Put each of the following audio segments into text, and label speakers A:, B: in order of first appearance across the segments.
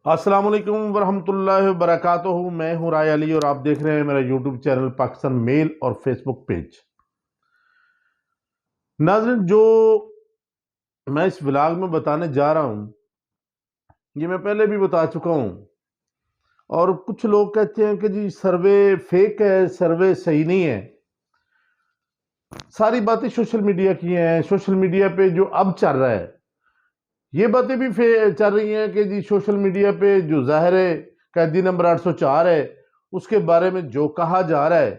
A: السلام علیکم ورحمۃ اللہ وبرکاتہ۔ میں ہوں رائے علی اور آپ دیکھ رہے ہیں میرا یوٹیوب چینل پاکستان میل اور فیس بک پیج۔ ناظرین، جو میں اس ولاگ میں بتانے جا رہا ہوں یہ میں پہلے بھی بتا چکا ہوں، اور کچھ لوگ کہتے ہیں کہ جی سروے فیک ہے، سروے صحیح نہیں ہے۔ ساری باتیں سوشل میڈیا کی ہیں۔ سوشل میڈیا پہ جو اب چل رہا ہے یہ باتیں بھی چل رہی ہیں کہ جی سوشل میڈیا پہ جو ظاہر قیدی نمبر 804 ہے اس کے بارے میں جو کہا جا رہا ہے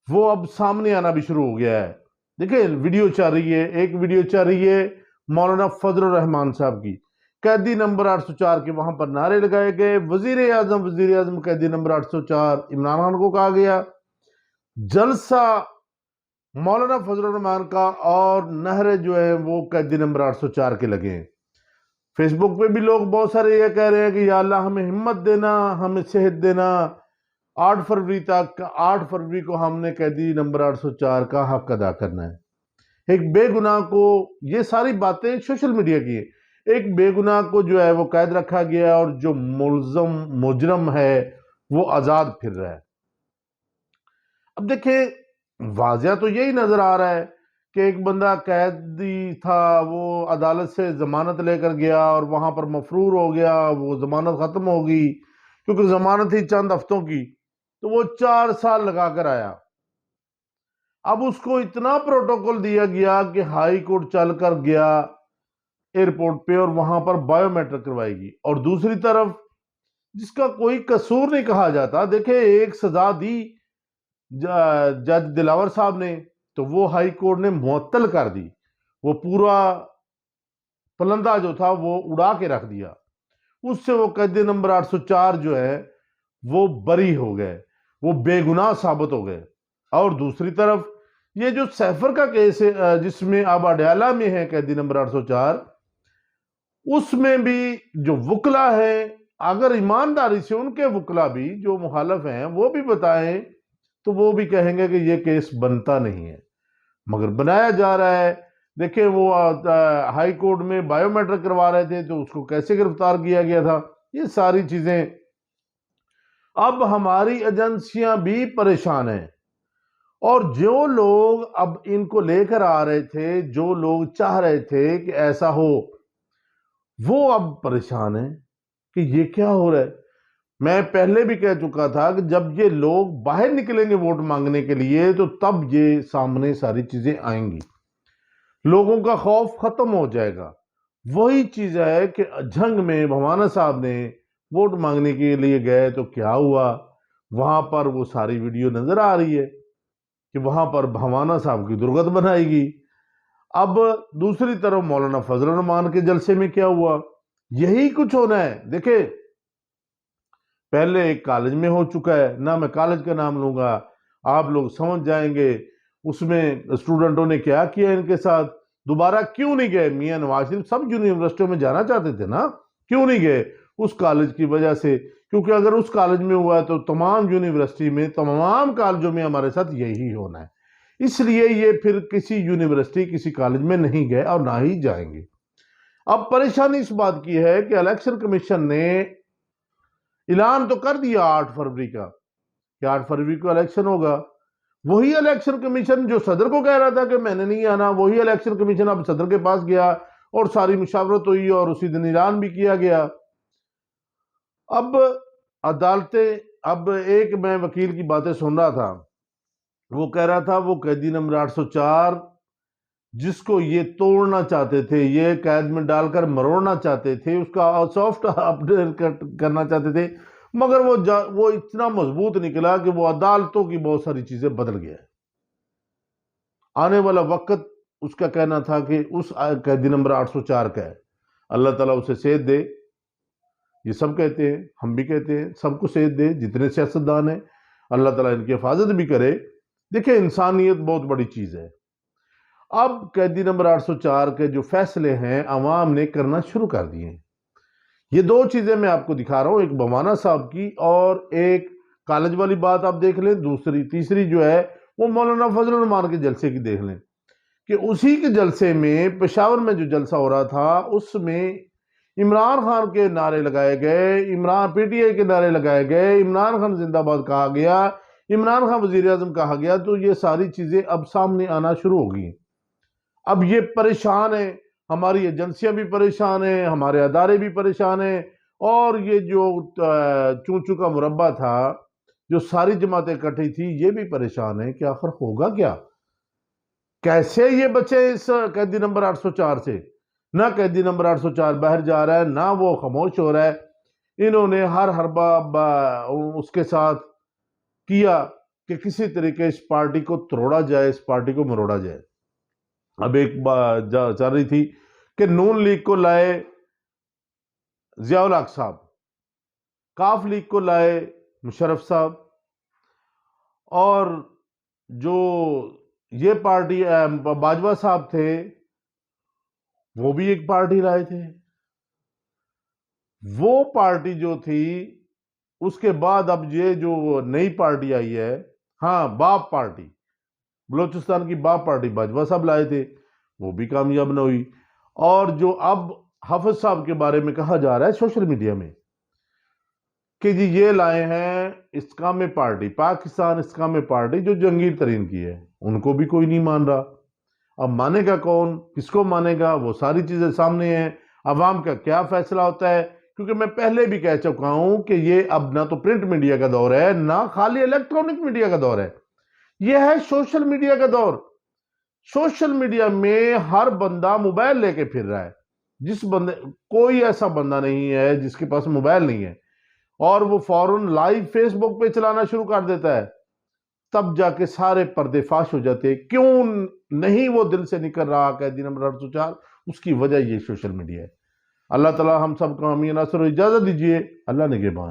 A: وہ اب سامنے آنا بھی شروع ہو گیا ہے۔ دیکھیں، ویڈیو چل رہی ہے، ایک ویڈیو چل رہی ہے مولانا فضل الرحمان صاحب کی، قیدی نمبر 804 کے وہاں پر نعرے لگائے گئے، وزیر اعظم قیدی نمبر 804 عمران خان کو کہا گیا، جلسہ مولانا فضل الرحمان کا اور نہرے جو ہے وہ قیدی نمبر 804 کے لگے ہیں۔ فیس بک پہ بھی لوگ بہت سارے یہ کہہ رہے ہیں کہ یا اللہ ہمیں ہمت دینا، ہمیں صحت دینا، 8 فروری تک، 8 فروری کو ہم نے قیدی نمبر 804 کا حق ادا کرنا ہے۔ ایک بے گناہ کو، یہ ساری باتیں سوشل میڈیا کی ہیں، ایک بے گناہ کو جو ہے وہ قید رکھا گیا اور جو ملزم مجرم ہے وہ آزاد پھر رہا ہے۔ اب دیکھیں، واضح تو یہی نظر آ رہا ہے کہ ایک بندہ قیدی تھا، وہ عدالت سے ضمانت لے کر گیا اور وہاں پر مفرور ہو گیا، وہ ضمانت ختم ہو گئی کیونکہ ضمانت تھی چند ہفتوں کی، تو وہ 4 سال لگا کر آیا۔ اب اس کو اتنا پروٹوکول دیا گیا کہ ہائی کورٹ چل کر گیا ایئرپورٹ پہ اور وہاں پر بائیو میٹرک کروائی گی، اور دوسری طرف جس کا کوئی قصور نہیں کہا جاتا، دیکھیں ایک سزا دی جج دلاور صاحب نے تو وہ ہائی کورٹ نے معطل کر دی، وہ پورا پلندہ جو تھا وہ اڑا کے رکھ دیا، اس سے وہ قیدی نمبر 804 جو ہے وہ بری ہو گئے، وہ بے گناہ ثابت ہو گئے۔ اور دوسری طرف یہ جو سیفر کا کیس ہے جس میں اب اڈیالہ میں ہے قیدی نمبر 804، اس میں بھی جو وکلا ہے، اگر ایمانداری سے ان کے وکلا بھی جو مخالف ہیں وہ بھی بتائیں تو وہ بھی کہیں گے کہ یہ کیس بنتا نہیں ہے، مگر بنایا جا رہا ہے۔ دیکھیں، وہ ہائی کورٹ میں بائیو میٹرک کروا رہے تھے تو اس کو کیسے گرفتار کیا گیا تھا۔ یہ ساری چیزیں اب ہماری ایجنسیاں بھی پریشان ہیں، اور جو لوگ اب ان کو لے کر آ رہے تھے، جو لوگ چاہ رہے تھے کہ ایسا ہو، وہ اب پریشان ہیں کہ یہ کیا ہو رہا ہے۔ میں پہلے بھی کہہ چکا تھا کہ جب یہ لوگ باہر نکلیں گے ووٹ مانگنے کے لیے تو تب یہ سامنے ساری چیزیں آئیں گی، لوگوں کا خوف ختم ہو جائے گا۔ وہی چیز ہے کہ جھنگ میں بھوانا صاحب نے ووٹ مانگنے کے لیے گئے تو کیا ہوا، وہاں پر وہ ساری ویڈیو نظر آ رہی ہے کہ وہاں پر بھوانا صاحب کی درگت بنائی گئی۔ اب دوسری طرف مولانا فضل الرحمان کے جلسے میں کیا ہوا، یہی کچھ ہونا ہے۔ دیکھیں، پہلے ایک کالج میں ہو چکا ہے، نہ میں کالج کا نام لوں گا، آپ لوگ سمجھ جائیں گے، اس میں اسٹوڈنٹوں نے کیا کیا ان کے ساتھ۔ دوبارہ کیوں نہیں گئے میاں نواز شریف؟ سب یونیورسٹیوں میں جانا چاہتے تھے نا، کیوں نہیں گئے؟ اس کالج کی وجہ سے، کیونکہ اگر اس کالج میں ہوا ہے تو تمام یونیورسٹی میں، تمام کالجوں میں ہمارے ساتھ یہی ہونا ہے، اس لیے یہ پھر کسی یونیورسٹی، کسی کالج میں نہیں گئے اور نہ ہی جائیں گے۔ اب پریشانی اس بات کی ہے کہ الیکشن کمیشن نے اعلان تو کر دیا 8 فروری کا کہ 8 فروری کو الیکشن ہوگا، وہی الیکشن کمیشن جو صدر کو کہہ رہا تھا کہ میں نے نہیں آنا، وہی الیکشن کمیشن اب صدر کے پاس گیا اور ساری مشاورت ہوئی اور اسی دن اعلان بھی کیا گیا۔ اب عدالتیں، اب ایک میں وکیل کی باتیں سن رہا تھا، وہ کہہ رہا تھا وہ قیدی نمبر 804 جس کو یہ توڑنا چاہتے تھے، یہ قید میں ڈال کر مروڑنا چاہتے تھے، اس کا سافٹ اپڈیٹ کرنا چاہتے تھے، مگر وہ اتنا مضبوط نکلا کہ وہ عدالتوں کی بہت ساری چیزیں بدل گیا ہے۔ آنے والا وقت اس کا کہنا تھا کہ اس قیدی نمبر 804 کا ہے، اللہ تعالیٰ اسے صحت دے، یہ سب کہتے ہیں، ہم بھی کہتے ہیں سب کو صحت دے، جتنے سیاستدان ہیں، اللہ تعالیٰ ان کی حفاظت بھی کرے۔ دیکھیں، انسانیت بہت بڑی چیز ہے۔ اب قیدی نمبر 804 کے جو فیصلے ہیں عوام نے کرنا شروع کر دیے ہیں۔ یہ دو چیزیں میں آپ کو دکھا رہا ہوں، ایک بھوانا صاحب کی اور ایک کالج والی بات آپ دیکھ لیں، تیسری جو ہے وہ مولانا فضل الرحمان کے جلسے کی دیکھ لیں کہ اسی کے جلسے میں، پشاور میں جو جلسہ ہو رہا تھا، اس میں عمران خان کے نعرے لگائے گئے، پی ٹی آئی کے نعرے لگائے گئے، عمران خان زندہ باد کہا گیا، عمران خان وزیر اعظم کہا گیا، تو یہ ساری چیزیں اب سامنے آنا شروع ہو گئی ہیں۔ اب یہ پریشان ہیں، ہماری ایجنسیاں بھی پریشان ہیں، ہمارے ادارے بھی پریشان ہیں، اور یہ جو چونچو کا مربع تھا، جو ساری جماعتیں اکٹھی تھی، یہ بھی پریشان ہیں کہ آخر ہوگا کیا؟ کیسے یہ بچے اس قیدی نمبر 804 سے؟ نہ قیدی نمبر 804 باہر جا رہا ہے، نہ وہ خاموش ہو رہا ہے۔ انہوں نے ہر حربہ اس کے ساتھ کیا کہ کسی طریقے اس پارٹی کو توڑا جائے، اس پارٹی کو مروڑا جائے۔ اب ایک بات چل رہی تھی کہ نون لیگ کو لائے ضیاء الحق صاحب، کاف لیگ کو لائے مشرف صاحب، اور جو یہ پارٹی باجوہ صاحب تھے وہ بھی ایک پارٹی لائے تھے۔ وہ پارٹی جو تھی، اس کے بعد اب یہ جو نئی پارٹی آئی ہے، ہاں باپ پارٹی، بلوچستان کی باپ پارٹی باجوہ صاحب لائے تھے، وہ بھی کامیاب نہ ہوئی۔ اور جو اب حافظ صاحب کے بارے میں کہا جا رہا ہے سوشل میڈیا میں کہ جی یہ لائے ہیں استقام پارٹی، پاکستان استقام پارٹی، جو جہانگیر ترین کی ہے، ان کو بھی کوئی نہیں مان رہا۔ اب مانے گا کون، کس کو مانے گا؟ وہ ساری چیزیں سامنے ہیں، عوام کا کیا فیصلہ ہوتا ہے؟ کیونکہ میں پہلے بھی کہہ چکا ہوں کہ یہ اب نہ تو پرنٹ میڈیا کا دور ہے، نہ خالی الیکٹرونک میڈیا کا دور ہے، یہ ہے سوشل میڈیا کا دور۔ سوشل میڈیا میں ہر بندہ موبائل لے کے پھر رہا ہے، کوئی ایسا بندہ نہیں ہے جس کے پاس موبائل نہیں ہے، اور وہ فوراً لائیو فیس بک پہ چلانا شروع کر دیتا ہے، تب جا کے سارے پردے فاش ہو جاتے۔ کیوں نہیں وہ دل سے نکل رہا قیدی نمبر 804؟ اس کی وجہ یہ سوشل میڈیا ہے۔ اللہ تعالی ہم سب کو آمین، ناصر، اجازت دیجئے، اللہ نگہبان۔